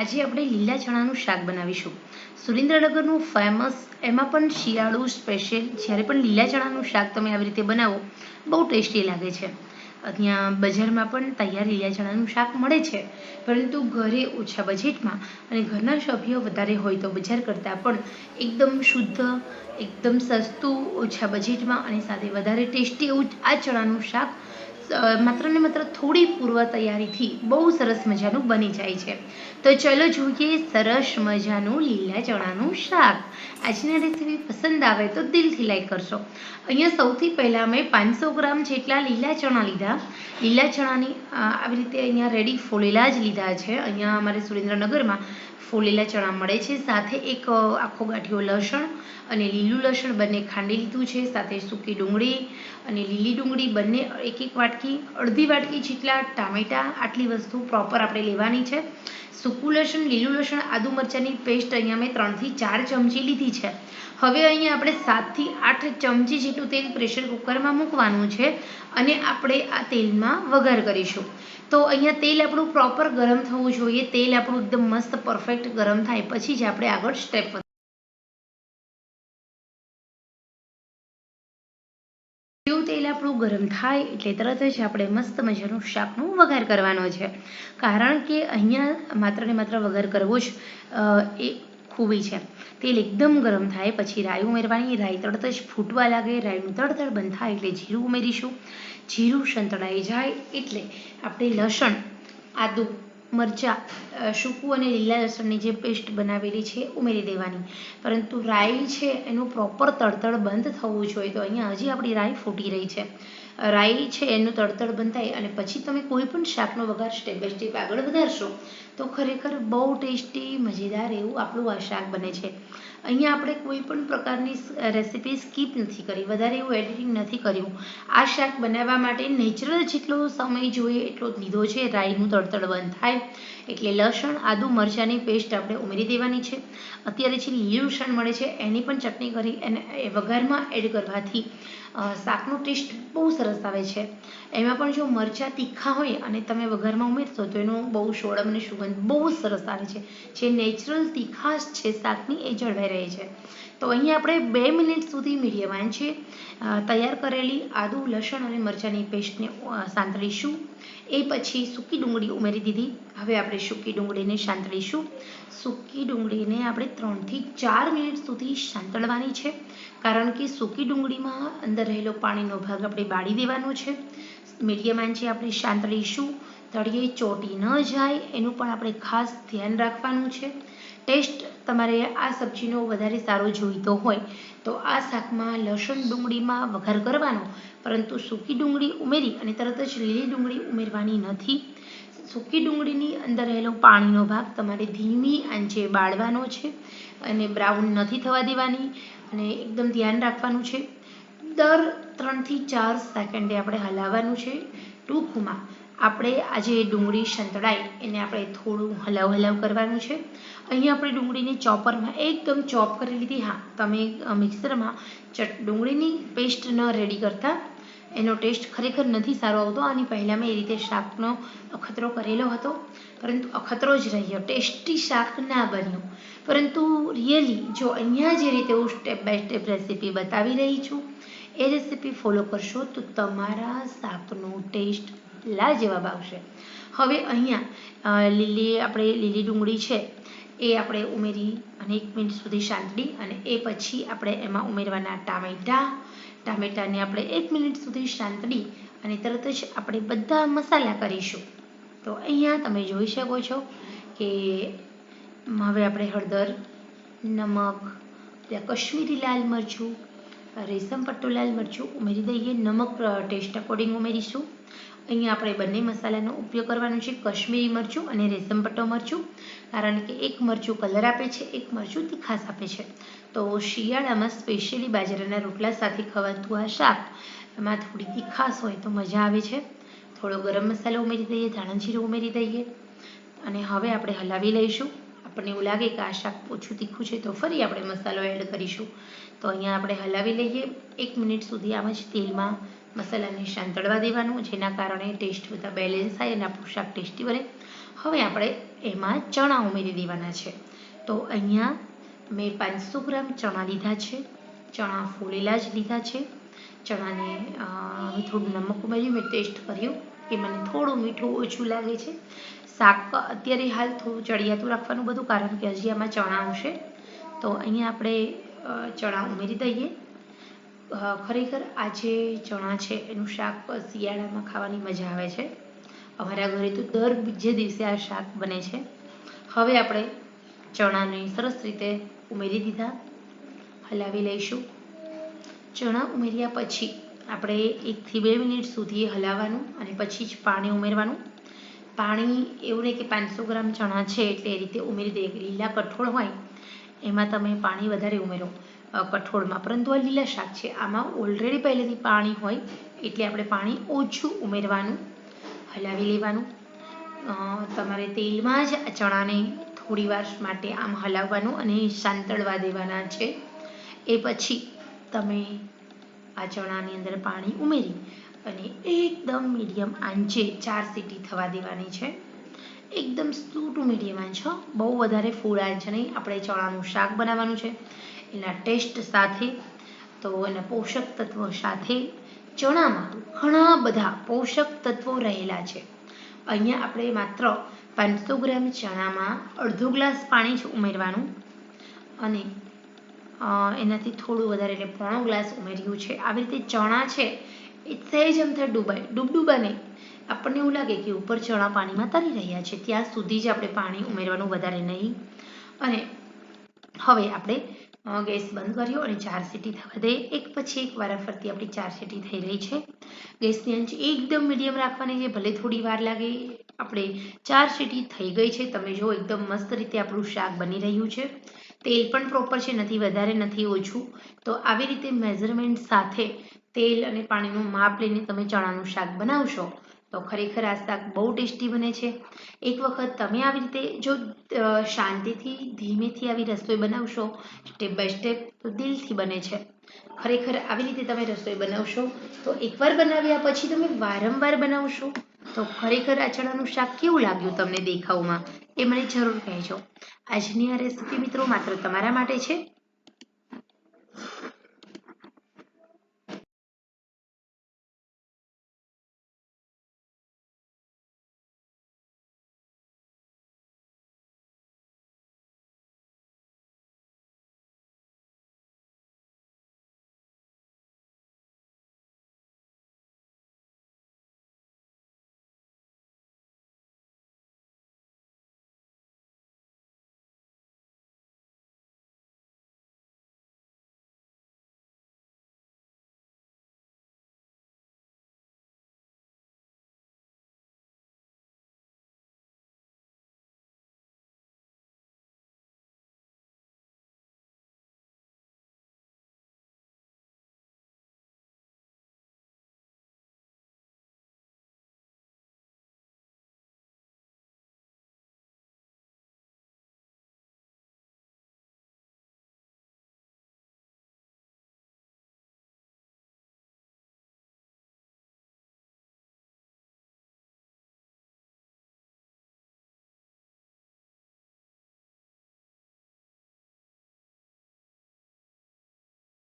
આજે આપણે લીલા ચણાનું શાક બનાવીશું. સુરેન્દ્રનગરનું ફેમસ, એમાં પણ શિયાળુ સ્પેશિયલ. જ્યારે પણ લીલા ચણાનું શાક તમે આવી રીતે બનાવો બહુ ટેસ્ટી લાગે છે. અહીંયા બજારમાં પણ તૈયાર લીલા ચણાનું શાક મળે છે, પરંતુ ઘરે ઓછા બજેટમાં અને ઘરના સભ્યો વધારે હોય તો બજાર કરતાં પણ એકદમ શુદ્ધ, એકદમ સસ્તું, ઓછા બજેટમાં અને સાથે વધારે ટેસ્ટી એવું આ ચણાનું શાક માત્ર ને માત્ર થોડી પૂર્વ તૈયારીથી બહુ સરસ મજાનું બની જાય છે. તો ચલો જોઈએ સરસ મજાનું લીલા ચણાનું શાક. આજની રેસીપી પસંદ આવે તો દિલથી લાઈક કરશો. અહીંયા સૌથી પહેલાં મેં 500 ગ્રામ જેટલા લીલા ચણા લીધા. લીલા ચણાની આવી રીતે અહીંયા રેડી ફોલેલા જ લીધા છે. અહીંયા અમારે સુરેન્દ્રનગરમાં ફોલેલા ચણા મળે છે. સાથે એક આખો ગાંઠિયો લસણ અને લીલું લસણ બંને ખાંડી લીધું છે. સાથે સૂકી ડુંગળી અને લીલી ડુંગળી બંને એક વાટકી, અડધી વાટકી જેટલા ટામેટાં. આટલી વસ્તુ પ્રોપર આપણે લેવાની છે. સૂકું લસણ, લીલું લસણ, આદુ મરચાંની પેસ્ટ અહીંયા મેં 3 થી 4 ચમચી લીધી છે. હવે અહીંયા આપણે 7 થી 8 ચમચી જેટલું તેલ પ્રેશર કુકરમાં મૂકવાનું છે અને આપણે આ તેલમાં વઘાર કરીશું. તો અહીંયા તેલ આપણું પ્રોપર ગરમ થવું જોઈએ. તેલ આપણું એકદમ મસ્ત પરફેક્ટ ગરમ થાય પછી જ આપણે આગળ સ્ટેપ તેલ આપણું ગરમ થાય એટલે તરત જ આપણે મસ્ત મજાનું શાકનો વઘાર કરવાનો છે. કારણ કે અહીંયા માત્ર ને માત્ર વઘાર કરવો જ એ ખૂબી છે. તેલ એકદમ ગરમ થાય પછી રાઈ ઉમેરવાની. રાઈ તરત જ ફૂટવા લાગે, રાઈનું તડતડ બંધ થાય એટલે જીરું ઉમેરીશું. જીરું સંતળાઈ જાય એટલે આપણે લસણ, આદુ, મરચાં, સૂકું અને લીલા લસણની જે પેસ્ટ બનાવેલી છે ઉમેરી દેવાની. પરંતુ રાઈ છે એનું પ્રોપર તડતડ બંધ થવું જોઈએ. તો અહીંયા હજી આપણી રાઈ ફૂટી રહી છે. રાઈ છે એનું તડતડ બંધ થાય અને પછી તમે કોઈ પણ શાકનો વઘાર સ્ટેપ બાય સ્ટેપ આગળ વધારશો તો ખરેખર બહુ ટેસ્ટી, મજેદાર એવું આપણું આ શાક બને છે. અહીંયા આપણે કોઈ પણ પ્રકારની રેસીપી સ્કીપ નથી કરી, વધારે એવું એડિટિંગ નથી કર્યું. આ શાક બનાવવા માટે નેચરલ જેટલો સમય જોઈએ એટલો જ લીધો છે. રાઈનું તડતડ બંધ થાય એટલે લસણ, આદુ, મરચાંની પેસ્ટ આપણે ઉમેરી દેવાની છે. અત્યારે જે લીલું લસણ મળે છે એની પણ ચટણી કરી અને વઘારમાં એડ કરવાથી શાકનો ટેસ્ટ બહુ સરસ આવે છે. એમાં પણ જો મરચાં તીખા હોય અને તમે વઘારમાં ઉમેરશો તો એનો બહુ સોડમ અને સુગંધ બહુ સરસ આવે છે. જે નેચરલ તીખાશ છે શાકની એ જળવાઈ રહે છે. તો અહીંયા આપણે 2 મિનિટ સુધી મીડિયમ આંચે તૈયાર કરેલી આદુ, લસણ અને મરચાંની પેસ્ટને સાંતળીશું. એ પછી સૂકી ડુંગળી ઉમેરી દીધી. હવે આપણે સૂકી ડુંગળીને સાંતળીશું. સૂકી ડુંગળીને આપણે 3 થી 4 મિનિટ સુધી સાંતળવાની છે. કારણ કે સૂકી ડુંગળીમાં અંદર રહેલો પાણીનો ભાગ આપણે બાળી દેવાનો છે. મીડિયમ આંચે આપણે સાંતળીશું. તળિયે ચોટી ન જાય એનું પણ આપણે ખાસ ધ્યાન રાખવાનું છે. ટેસ્ટ તમારે આ સબ્જીનો વધારે સારો જોઈતો હોય તો આ શાકમાં લસણ ડુંગળીમાં વઘાર કરવાનો, પરંતુ સૂકી ડુંગળી ઉમેરી અને તરત જ લીલી ડુંગળી ઉમેરવાની નથી. સૂકી ડુંગળીની અંદર રહેલો પાણીનો ભાગ તમારે ધીમી આંચે બાળવાનો છે અને બ્રાઉન નથી થવા દેવાની અને એકદમ ધ્યાન રાખવાનું છે. દર 3 થી 4 સેકન્ડે આપણે હલાવવાનું છે. ટૂંકમાં આપણે આજે ડુંગળી સંતળાય એને આપણે થોડું હલાવ કરવાનું છે. અહીંયા આપણે ડુંગળીને ચોપરમાં એકદમ ચોપ કરી લીધી. હા, તમે મિક્સરમાં ડુંગળીની પેસ્ટ ન રેડી કરતા, એનો ટેસ્ટ ખરેખર નથી સારો આવતો. આની પહેલાં મેં એ રીતે શાકનો અખતરો કરેલો હતો, પરંતુ અખતરો જ રહ્યો, ટેસ્ટી શાક ના બન્યું. પરંતુ રિયલી જો અહીંયા જે રીતે હું સ્ટેપ બાય સ્ટેપ રેસીપી બતાવી રહી છું એ રેસીપી ફોલો કરશો તો તમારા શાકનો ટેસ્ટ લાજવાબ આવશે. હવે અહીંયા આપણે લીલી ડુંગળી છે એ આપણે ઉમેરી અને 1 મિનિટ સુધી સાંતળી અને એ પછી આપણે એમાં ઉમેરવાના ટામેટાને આપણે 1 મિનિટ સુધી સાંતળી અને તરત જ આપણે બધા મસાલા કરીશું. તો અહીંયા તમે જોઈ શકો છો કે હવે આપણે હળદર, નમક, કશ્મીરી લાલ મરચું, રેશમ પટ્ટો લાલ મરચું ઉમેરી દઈએ. નમક ટેસ્ટ અકોર્ડિંગ ઉમેરીશું. અહીંયા આપણે બંને મસાલાનો ઉપયોગ કરવાનો છે, કશ્મીરી મરચું અને રેશમ પટ્ટો મરચું. કારણ કે એક મરચું કલર આપે છે, એક મરચું તીખાશ આપે છે. તો શિયાળામાં સ્પેશિયલી બાજરાના રોટલા સાથે ખવાતું આ શાક, એમાં થોડી તીખાશ હોય તો મજા આવે છે. થોડો ગરમ મસાલો ઉમેરી દઈએ, ધાણા જીરું ઉમેરી દઈએ અને હવે આપણે હલાવી લઈશું. આપણને એવું લાગે કે આ શાક ઓછું તીખું છે તો ફરી આપણે મસાલો એડ કરીશું. તો અહીંયા આપણે હલાવી લઈએ. 1 મિનિટ સુધી આમ જ તેલમાં મસાલાને સાંતળવા દેવાનું, જેના કારણે ટેસ્ટ બધા બેલેન્સ થાય અને આપણું શાક ટેસ્ટી બને. હવે આપણે એમાં ચણા ઉમેરી દેવાના છે. તો અહીંયા મેં 500 ગ્રામ ચણા લીધા છે. ચણા ફોલેલા જ લીધા છે. ચણાને મેં થોડું નમક ઉમેર્યું, મેં ટેસ્ટ કર્યું કે મને થોડું મીઠું ઓછું લાગે છે. શાક અત્યારે હાલ થોડું ચડિયાતું રાખવાનું બધું, કારણ કે હજી આમાં ચણા આવશે. તો અહીંયા આપણે ચણા ઉમેરી દઈએ. ખરેખર આ જે ચણા છે એનું શાક શિયાળામાં ખાવાની મજા આવે છે. અમારા ઘરે તો દર બીજે દિવસે આ શાક બને છે. હવે આપણે ચણાને સરસ રીતે ઉમેરી દીધા, હલાવી લઈશું. ચણા ઉમેર્યા પછી આપણે 1 થી 2 મિનિટ સુધી હલાવવાનું અને પછી જ પાણી ઉમેરવાનું. પાણી એવું નહીં કે 500 ગ્રામ ચણા છે એટલે એ રીતે ઉમેરી દઈએ. લીલા કઠોળ હોય એમાં તમે પાણી વધારે ઉમેરો કઠોળમાં, પરંતુ આ લીલા શાક છે, આમાં ઓલરેડી પહેલેથી પાણી હોય એટલે આપણે પાણી ઓછું ઉમેરવાનું, હલાવી લેવાનું. તમારે તેલમાં જ ચણાને થોડી વાર માટે આમ હલાવવાનું અને સાંતળવા દેવાના છે. એ પછી તમે આ ચણાની અંદર પાણી ઉમેરી અને એકદમ મીડિયમ આંચે 4 સીટી થવા દેવાની છે. એકદમ સ્લો ટુ મીડિયમ આંચ, બહુ વધારે ફૂલ આંચ નહીં. આપણે ચણાનું શાક બનાવવાનું છે એના ટેસ્ટ સાથે, તો એના પોષક તત્વો સાથે. ચણામાં ઘણા બધા પોષક તત્વો રહેલા છે. અહીંયા આપણે માત્ર 500 ગ્રામ ચણામાં અડધો ગ્લાસ પાણી જ ઉમેરવાનું અને એનાથી થોડું વધારે એટલે પોણો ગ્લાસ ઉમેર્યું છે. આવી રીતે ચણા છે એ સહેજ અમથા ડૂબડૂબા નહીં, આપણને એવું લાગે કે ઉપર ચણા પાણીમાં તરી રહ્યા છે ત્યાં સુધી જ આપણે પાણી ઉમેરવાનું, વધારે નહીં. અને હવે આપણે ગેસ બંધ કર્યો અને 4 સીટી થવા દઈએ. એક પછી એક વારાફરતી આપણી 4 સીટી થઈ રહી છે. ગેસની આંચ એકદમ મીડિયમ રાખવાની છે, ભલે થોડી વાર લાગે. આપણે 4 સીટી થઈ ગઈ છે. તમે જો એકદમ મસ્ત રીતે આપણું શાક બની રહ્યું છે. તેલ પણ પ્રોપર છે, નથી વધારે નથી ઓછું. તો આવી રીતે મેઝરમેન્ટ સાથે તેલ અને પાણીનું માપ લઈને તમે ચણાનું શાક બનાવશો તો ખરેખર આ શાક બહુ ટેસ્ટી બને છે. એક વખત તમે આવી રીતે જો શાંતિથી ધીમેથી આવી રસોઈ બનાવશો સ્ટેપ બાય સ્ટેપ તો દિલથી બને છે. ખરેખર આવી રીતે તમે રસોઈ બનાવશો તો એકવાર બનાવ્યા પછી તમે વારંવાર બનાવશો તો ખરેખર આ ચણાનું શાક કેવું લાગ્યું તમને દેખાવમાં એ મને જરૂર કહેજો. આજની આ રેસીપી મિત્રો માત્ર તમારા માટે છે.